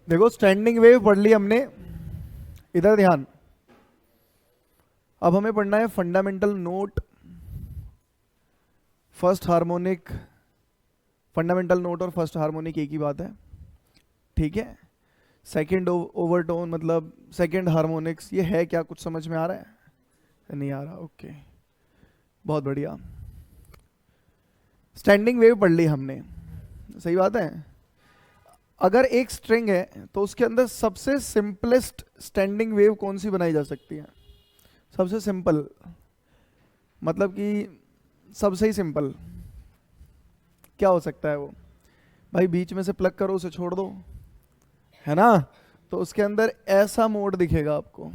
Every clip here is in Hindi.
देखो स्टैंडिंग वेव पढ़ ली हमने, इधर ध्यान। अब हमें पढ़ना है fundamental note, first harmonic. Fundamental note और फर्स्ट हार्मोनिक एक ही बात है, ठीक है। सेकंड ओवरटोन मतलब सेकंड हार्मोनिक्स, ये है क्या, कुछ समझ में आ रहा है? नहीं आ रहा, ओके, बहुत बढ़िया। स्टैंडिंग वेव पढ़ ली हमने, सही बात है। अगर एक स्ट्रिंग है तो उसके अंदर सबसे सिंपलेस्ट स्टैंडिंग वेव कौन सी बनाई जा सकती है? सबसे सिंपल मतलब कि सबसे ही सिंपल क्या हो सकता है वो? भाई बीच में से प्लग करो, उसे छोड़ दो, है ना, तो उसके अंदर ऐसा मोड दिखेगा आपको,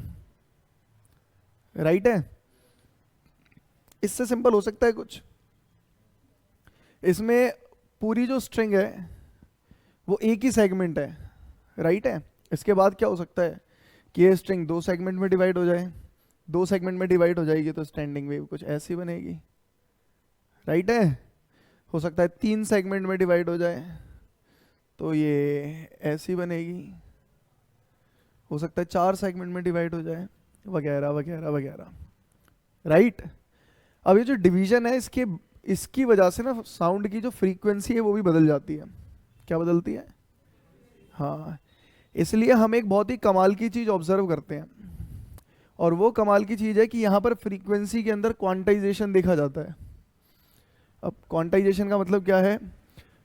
राइट है। इससे सिंपल हो सकता है कुछ? इसमें पूरी जो स्ट्रिंग है वो एक ही सेगमेंट है, राइट है। इसके बाद क्या हो सकता है कि ये स्ट्रिंग दो सेगमेंट में डिवाइड हो जाए, दो सेगमेंट में डिवाइड हो जाएगी तो स्टैंडिंग वेव कुछ ऐसी बनेगी, राइट है। हो सकता है तीन सेगमेंट में डिवाइड हो जाए तो ये ऐसी बनेगी, हो सकता है चार सेगमेंट में डिवाइड हो जाए, वगैरह वगैरह वगैरह, राइट। अब ये जो डिवीजन है इसके इसकी वजह से ना साउंड की जो फ्रीक्वेंसी है वो भी बदल जाती है। क्या बदलती है? हाँ, इसलिए हम एक बहुत ही कमाल की चीज़ ऑब्जर्व करते हैं, और वो कमाल की चीज़ है कि यहाँ पर फ्रीक्वेंसी के अंदर क्वांटाइजेशन देखा जाता है। अब क्वांटाइजेशन का मतलब क्या है?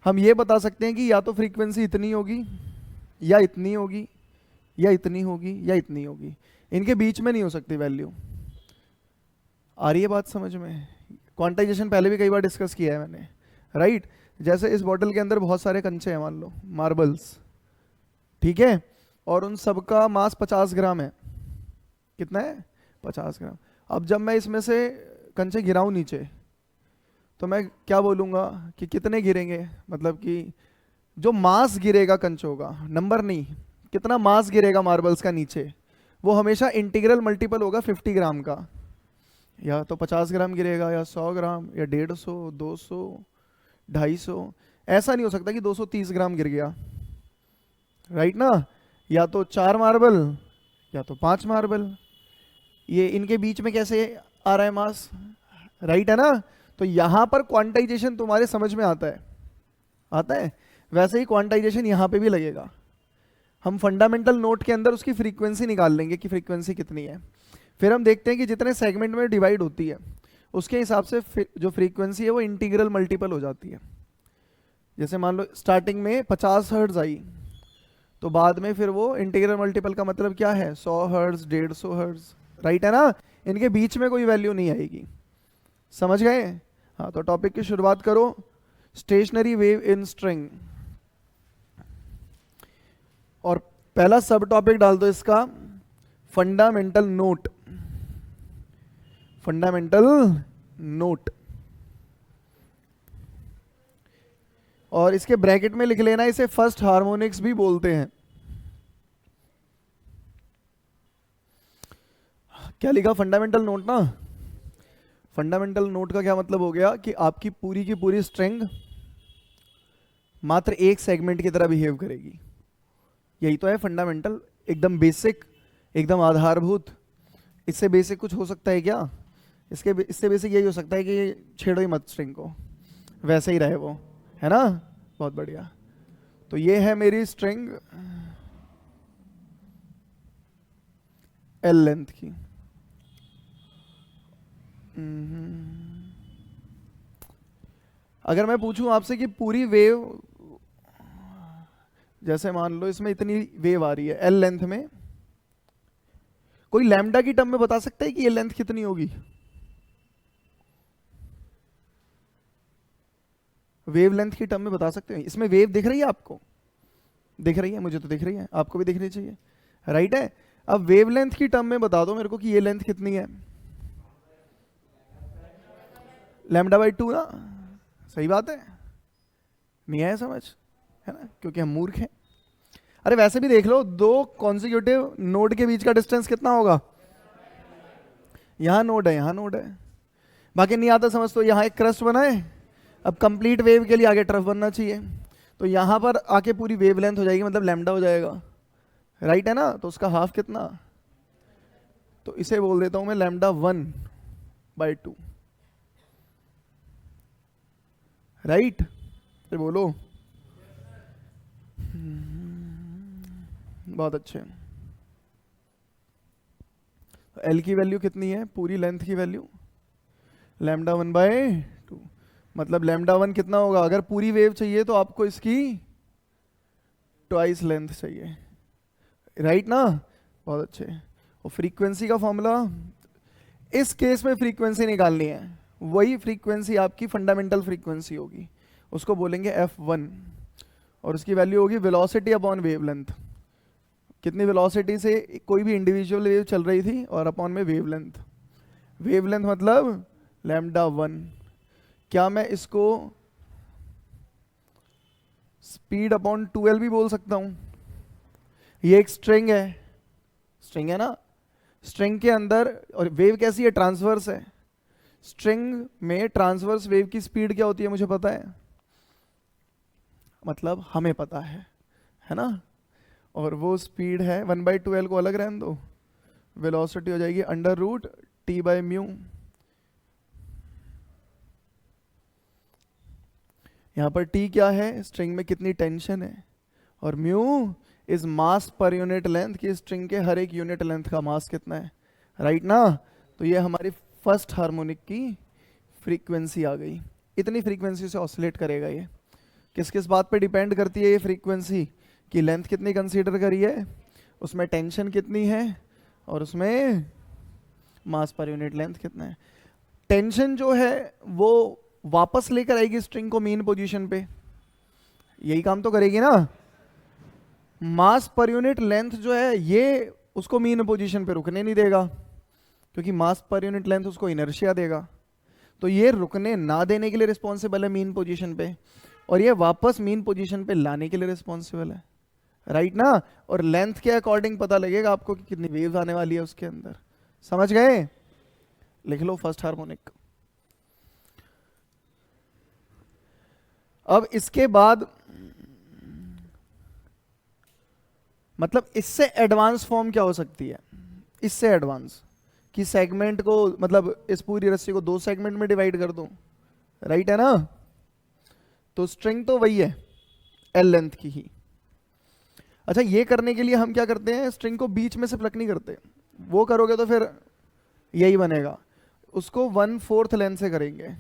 हम ये बता सकते हैं कि या तो फ्रीक्वेंसी इतनी होगी, या इतनी होगी, या इतनी होगी, या इतनी होगी, इनके बीच में नहीं हो सकती वैल्यू। आ रही है बात समझ में? क्वांटाइजेशन पहले भी कई बार डिस्कस किया है मैंने, राइट। जैसे इस बॉटल के अंदर बहुत सारे कंचे हैं, मान लो मार्बल्स, ठीक है, और उन सबका मास 50 ग्राम है। कितना है? 50 ग्राम। अब जब मैं इसमें से कंचे गिराऊं नीचे तो मैं क्या बोलूँगा कि कितने गिरेंगे, मतलब कि जो मास गिरेगा कंचों का, नंबर नहीं, कितना मास गिरेगा मार्बल्स का नीचे, वो हमेशा इंटीग्रल मल्टीपल होगा 50 ग्राम का। या तो 50 ग्राम गिरेगा, या 100 ग्राम, या 150, 200, 250। ऐसा नहीं हो सकता कि 230 ग्राम गिर गया, राइट ना। या तो 4 मार्बल या तो 5 मार्बल, ये इनके बीच में कैसे आ रहा है मास, राइट है ना। तो यहां पर क्वांटाइजेशन तुम्हारे समझ में आता है, आता है। वैसे ही क्वांटाइजेशन यहां पे भी लगेगा। हम फंडामेंटल नोट के अंदर उसकी फ्रीक्वेंसी निकाल लेंगे कि फ्रीक्वेंसी कितनी है, फिर हम देखते हैं कि जितने सेगमेंट में डिवाइड होती है उसके हिसाब से जो फ्रीक्वेंसी है वो इंटीग्रल मल्टीपल हो जाती है। जैसे मान लो स्टार्टिंग में 50 हर्ट्ज आई, तो बाद में फिर वो इंटीग्रल मल्टीपल का मतलब क्या है? 100 हर्ट्ज, 150 हर्ट्ज, राइट है ना। इनके बीच में कोई वैल्यू नहीं आएगी, समझ गए? हाँ, तो टॉपिक की शुरुआत करो। स्टेशनरी वेव इन स्ट्रिंग, और पहला सब टॉपिक डाल दो इसका फंडामेंटल नोट। फंडामेंटल नोट, और इसके ब्रैकेट में लिख लेना इसे फर्स्ट हार्मोनिक्स भी बोलते हैं। क्या लिखा? फंडामेंटल नोट ना। फंडामेंटल नोट का क्या मतलब हो गया कि आपकी पूरी की पूरी स्ट्रिंग मात्र एक सेगमेंट की तरह बिहेव करेगी। यही तो है फंडामेंटल, एकदम बेसिक, एकदम आधारभूत। इससे बेसिक कुछ हो सकता है क्या? इससे बेसिक यही हो सकता है कि छेड़ो ही मत स्ट्रिंग को, वैसे ही रहे वो, है ना। बहुत बढ़िया। तो ये है मेरी स्ट्रिंग एल लेंथ की। अगर मैं पूछूं आपसे कि पूरी वेव, जैसे मान लो इसमें इतनी वेव आ रही है एल लेंथ में, कोई लैम्डा की टर्म में बता सकता है कि ये लेंथ कितनी होगी? वेव लेंथ की टर्म में बता सकते हैं? इसमें वेव दिख रही है आपको? दिख रही है, मुझे तो दिख रही है, आपको भी दिखनी चाहिए, राइट है। अब वेव लेंथ की टर्म में बता दो मेरे को कि ये लेंथ कितनी है। लैम्डा बाई 2 ना, सही बात है। नहीं आया समझ, है ना, क्योंकि हम मूर्ख हैं। अरे वैसे भी देख लो, दो कॉन्जिक्यूटिव नोड के बीच का डिस्टेंस कितना होगा? यहाँ नोड है, यहाँ नोड है, बाकी नहीं आता समझ। तो यहाँ एक क्रस्ट बना है, अब कंप्लीट वेव के लिए आगे ट्रफ बनना चाहिए, तो यहाँ पर आके पूरी वेव लेंथ हो जाएगी, मतलब लैम्डा हो जाएगा, राइट है ना, तो उसका हाफ कितना, तो इसे बोल देता हूं मैं λ1/2, राइट, फिर बोलो। बहुत अच्छे। एल की वैल्यू कितनी है, पूरी लेंथ की वैल्यू λ1/2, मतलब λ1 कितना होगा, अगर पूरी वेव चाहिए तो आपको इसकी ट्वाइस लेंथ चाहिए, राइट ना, बहुत अच्छे। और फ्रीक्वेंसी का फॉर्मूला, इस केस में फ्रीक्वेंसी निकालनी है, वही फ्रीक्वेंसी आपकी फंडामेंटल फ्रीक्वेंसी होगी, उसको बोलेंगे f1, और उसकी वैल्यू होगी वेलोसिटी अपॉन वेवलेंथ, कितनी वेलोसिटी से कोई भी इंडिविजुअल वेव चल रही थी, और अपॉन में वेवलेंथ, वेवलेंथ मतलब λ1। क्या मैं इसको स्पीड अपॉन 2L भी बोल सकता हूं, ये एक स्ट्रिंग है, स्ट्रिंग है ना, स्ट्रिंग के अंदर, और वेव कैसी है, ट्रांसवर्स है, स्ट्रिंग में ट्रांसवर्स वेव की स्पीड क्या होती है मुझे पता है, मतलब हमें पता है ना, और वो स्पीड है 1/2L को अलग रहने दो, वेलोसिटी हो जाएगी √T/μ। यहाँ पर T क्या है, स्ट्रिंग में कितनी टेंशन है, और mu is mass per unit length, की स्ट्रिंग के हर एक यूनिट लेंथ का मास कितना है, राइट ना। तो ये हमारी फर्स्ट हार्मोनिक की फ्रीक्वेंसी आ गई, इतनी फ्रीक्वेंसी से ऑसिलेट करेगा ये। किस किस बात पे डिपेंड करती है ये फ्रीक्वेंसी, कि लेंथ कितनी कंसीडर करी है, उसमें टेंशन कितनी है, और उसमें मास पर यूनिट लेंथ कितना है। टेंशन जो है वो वापस लेकर आएगी स्ट्रिंग को मीन पोजीशन पे, यही काम तो करेगी ना। मास पर यूनिट लेंथ जो है ये उसको मीन पोजीशन पे रुकने नहीं देगा, क्योंकि मास पर यूनिट लेंथ उसको इनर्शिया देगा, तो ये रुकने ना देने के लिए रिस्पॉन्सिबल है मीन पोजीशन पे, और ये वापस मीन पोजीशन पे लाने के लिए रिस्पॉन्सिबल है, राइट ना। और लेंथ के अकॉर्डिंग पता लगेगा आपको कि कितनी वेव्स आने वाली है उसके अंदर, समझ गए। लिख लो फर्स्ट हार्मोनिक। अब इसके बाद मतलब इससे एडवांस फॉर्म क्या हो सकती है, इससे एडवांस कि सेगमेंट को, मतलब इस पूरी रस्सी को 2 सेगमेंट में डिवाइड कर दूं, राइट है ना। तो स्ट्रिंग तो वही है एल लेंथ की ही। अच्छा, ये करने के लिए हम क्या करते हैं, स्ट्रिंग को बीच में से प्लग नहीं करते, वो करोगे तो फिर यही बनेगा, उसको 1/4 लेंथ से करेंगे,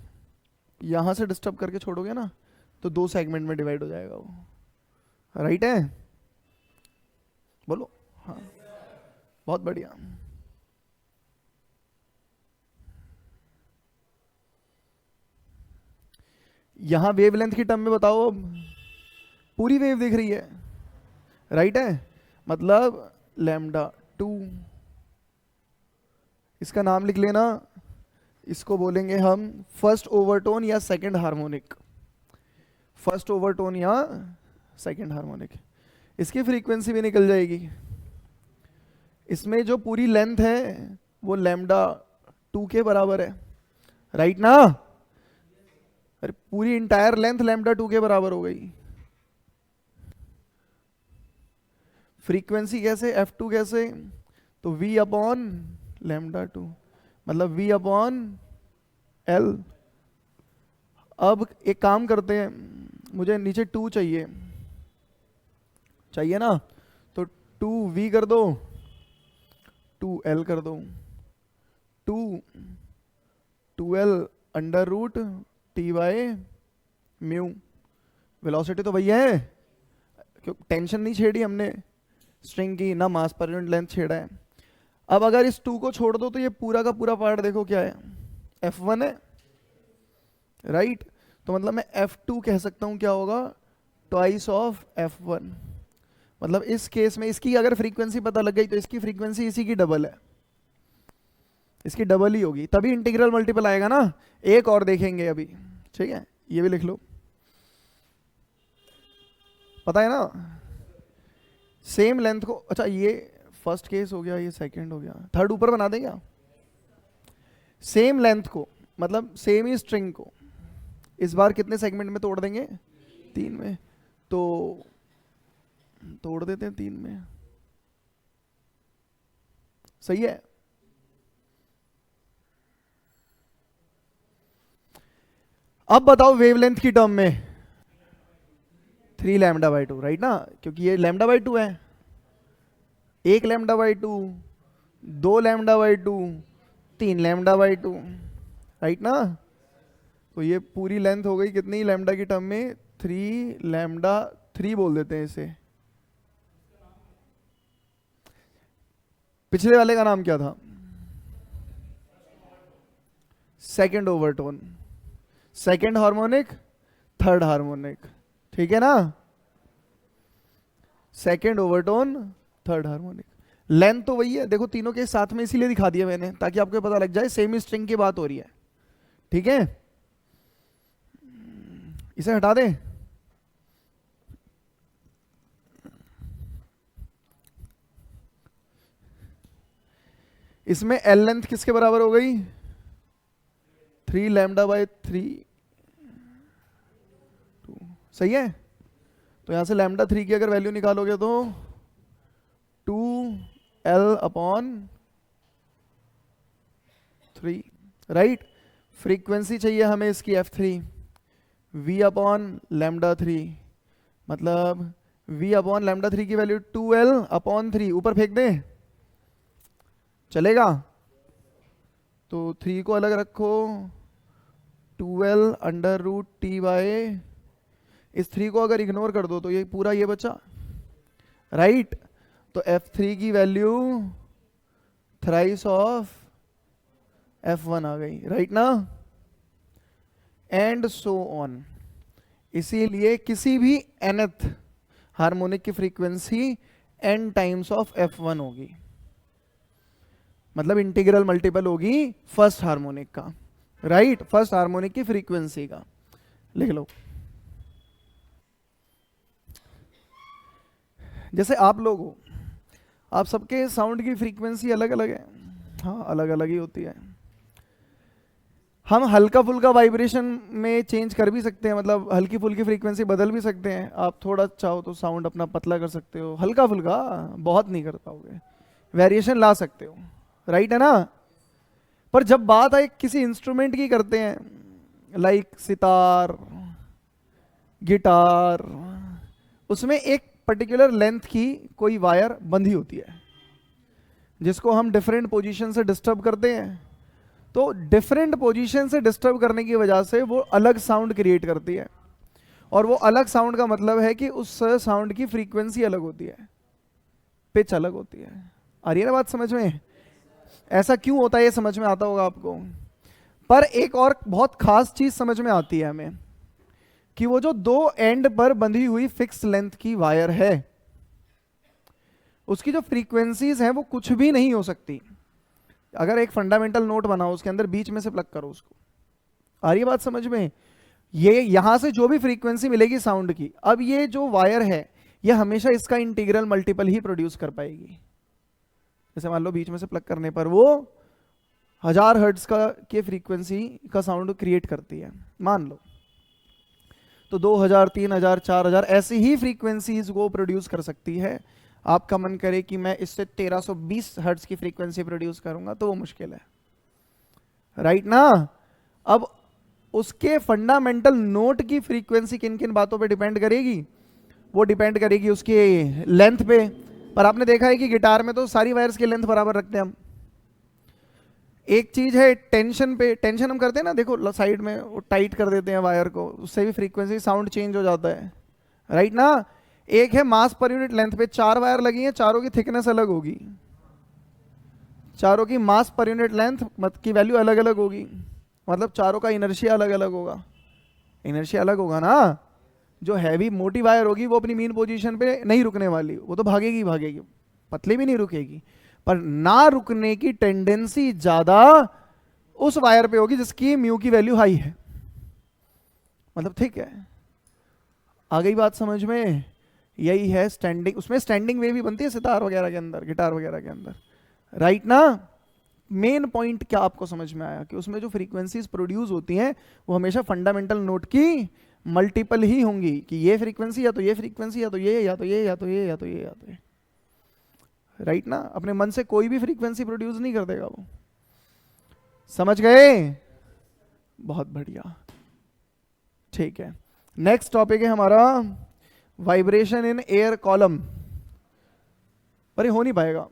यहां से डिस्टर्ब करके छोड़ोगे ना तो 2 सेगमेंट में डिवाइड हो जाएगा वो, राइट है, बोलो हाँ, बहुत बढ़िया। यहां वेवलेंथ की टर्म में बताओ, अब पूरी वेव दिख रही है, राइट है, मतलब λ2, इसका नाम लिख लेना, इसको बोलेंगे हम फर्स्ट ओवरटोन या सेकंड हार्मोनिक, फर्स्ट ओवरटोन या सेकंड हार्मोनिक। इसकी फ्रीक्वेंसी भी निकल जाएगी, इसमें जो पूरी लेंथ है वो λ2 के बराबर है, राइट ना, अरे पूरी इंटायर लेंथ λ2 के बराबर हो गई। फ्रीक्वेंसी कैसे, f2 कैसे, तो v अपॉन λ2, मतलब v अपॉन l। अब एक काम करते हैं, मुझे नीचे 2 चाहिए, चाहिए ना, तो 2v कर दो, 2l कर दो, 2l √T/μ। वेलोसिटी तो भैया है, क्यों टेंशन नहीं छेड़ी हमने स्ट्रिंग की, ना मास पर यूनिट लेंथ छेड़ा है। अब अगर इस 2 को छोड़ दो तो ये पूरा का पूरा पार्ट देखो क्या है, f1 है, राइट। तो मतलब मैं f2 कह सकता हूं क्या होगा, ट्वाइस ऑफ f1, मतलब इस केस में इसकी अगर फ्रीक्वेंसी पता लग गई तो इसकी फ्रीक्वेंसी इसी की डबल है, इसकी डबल ही होगी, तभी इंटीग्रल मल्टीपल आएगा ना। एक और देखेंगे अभी, ठीक है, ये भी लिख लो, पता है ना, सेम लेंथ को, अच्छा ये फर्स्ट केस हो गया, ये सेकंड हो गया, थर्ड ऊपर बना दें क्या। सेम लेंथ को, मतलब सेम ही स्ट्रिंग को इस बार कितने सेगमेंट में तोड़ देंगे, 3 में, तो तोड़ देते हैं 3 में, सही है। अब बताओ वेवलेंथ की टर्म में 3 लैम्डा बाई 2, राइट ना, क्योंकि ये लैम्डा बाई 2 है, 1 lambda by 2, 2 lambda by 2, 3 lambda by 2, right ना। तो ये पूरी लेंथ हो गई कितनी लैम्डा की टर्म में, 3 लैम्डा 3 बोल देते हैं इसे। पिछले वाले का नाम क्या था, second overtone, second harmonic, third harmonic, ठीक है ना, second overtone, third harmonic. Length तो वही है, देखो तीनों के साथ में इसीलिए दिखा दिया मैंने ताकि आपको पता लग जाए सेम स्ट्रिंग की बात हो रही है, ठीक है। इसे हटा दें, इसमें एल लेंथ किसके बराबर हो गई, 3 लैम्डा बाई 3, सही है। तो यहां से लैम्डा 3 की अगर वैल्यू निकालोगे तो 2L अपॉन 3, राइट। फ्रीक्वेंसी चाहिए हमें इसकी F3, V अपॉन लैम्डा 3, मतलब V अपॉन लैम्डा 3 की वैल्यू 2L अपॉन 3, ऊपर फेंक दें चलेगा। तो 3 को अलग रखो, 2L under root T by, इस 3 को अगर इग्नोर कर दो तो ये पूरा ये बचा, राइट। तो F3 की वैल्यू थ्राइस ऑफ F1 आ गई, राइट ना, एंड सो ऑन। इसीलिए किसी भी nth हार्मोनिक की frequency n times of F1 होगी, मतलब इंटीग्रल मल्टीपल होगी फर्स्ट हार्मोनिक का, राइट, फर्स्ट हार्मोनिक की फ्रीक्वेंसी का। लिख लो, जैसे आप लोग हो, आप सबके साउंड की फ्रीक्वेंसी अलग अलग है, हाँ अलग अलग ही होती है। हम हल्का फुल्का वाइब्रेशन में चेंज कर भी सकते हैं, मतलब हल्की फुल्की फ्रीक्वेंसी बदल भी सकते हैं। आप थोड़ा चाहो तो साउंड अपना पतला कर सकते हो, हल्का फुल्का, बहुत नहीं कर पाओगे, वेरिएशन ला सकते हो, राइट है ना। पर जब बात आए किसी इंस्ट्रूमेंट की करते हैं, लाइक सितार, गिटार, उसमें एक पर्टिकुलर लेंथ की कोई वायर बंधी होती है जिसको हम डिफरेंट पोजीशन से डिस्टर्ब करते हैं। तो डिफरेंट पोजीशन से डिस्टर्ब करने की वजह से वो अलग साउंड क्रिएट करती है, और वो अलग साउंड का मतलब है कि उस साउंड की फ्रीक्वेंसी अलग होती है, पिच अलग होती है। आ रही है ना बात समझ में, ऐसा क्यों होता है ये समझ में आता होगा आपको। पर एक और बहुत खास चीज समझ में आती है हमें कि वो जो दो एंड पर बंधी हुई फिक्स लेंथ की वायर है, उसकी जो फ्रीक्वेंसीज हैं वो कुछ भी नहीं हो सकती। अगर एक फंडामेंटल नोट बनाओ, उसके अंदर बीच में से प्लग करो उसको, आ रही है बात समझ में, ये यहां से जो भी फ्रीक्वेंसी मिलेगी साउंड की, अब ये जो वायर है ये हमेशा इसका इंटीग्रल मल्टीपल ही प्रोड्यूस कर पाएगी। जैसे मान लो बीच में से प्लग करने पर वो 1000 हर्ट्ज का के फ्रीक्वेंसी का साउंड क्रिएट करती है, मान लो, तो 2000, 3000, 4000 ऐसी ही फ्रीक्वेंसीज वो प्रोड्यूस कर सकती है। आपका मन करे कि मैं इससे 1320 हर्ट्ज की फ्रीक्वेंसी प्रोड्यूस करूंगा तो वो मुश्किल है, राइट ना। अब उसके फंडामेंटल नोट की फ्रीक्वेंसी किन किन बातों पे डिपेंड करेगी, वो डिपेंड करेगी उसके लेंथ पे। पर आपने देखा है कि गिटार में तो सारी वायर्स की लेंथ बराबर रखते हैं हम। एक चीज है टेंशन पे, टेंशन हम करते हैं ना, देखो साइड में टाइट कर देते हैं वायर को, उससे भी फ्रीक्वेंसी साउंड चेंज हो जाता है, राइट ना। एक है मास पर यूनिट लेंथ पे, 4 वायर लगी हैं, चारों की थिकनेस अलग होगी, चारों की मास पर यूनिट लेंथ की वैल्यू अलग अलग होगी, मतलब चारों का इनर्शिया अलग अलग होगा, इनर्शिया अलग होगा ना। जो हैवी मोटी वायर होगी वो अपनी मीन पोजीशन पे नहीं रुकने वाली, वो तो भागेगी भागेगी, पतली भी नहीं रुकेगी। पर ना रुकने की टेंडेंसी ज्यादा उस वायर पे होगी जिसकी म्यू की वैल्यू हाई है, मतलब ठीक है। आ गई बात समझ में, यही है स्टैंडिंग, उसमें स्टैंडिंग वेव भी बनती है सितार वगैरह के अंदर, गिटार वगैरह के अंदर, राइट ना। मेन पॉइंट क्या आपको समझ में आया कि उसमें जो फ्रीक्वेंसीज प्रोड्यूस होती हैं वो हमेशा फंडामेंटल नोट की मल्टीपल ही होंगी, कि ये फ्रीक्वेंसी या तो ये फ्रीक्वेंसी या तो ये या तो ये या तो ये या तो ये या तो ये, राइट ना, अपने मन से कोई भी फ्रीक्वेंसी प्रोड्यूस नहीं कर देगा वो। समझ गए? बहुत बढ़िया, ठीक है। नेक्स्ट टॉपिक है हमारा वाइब्रेशन इन एयर कॉलम। अरे हो नहीं पाएगा,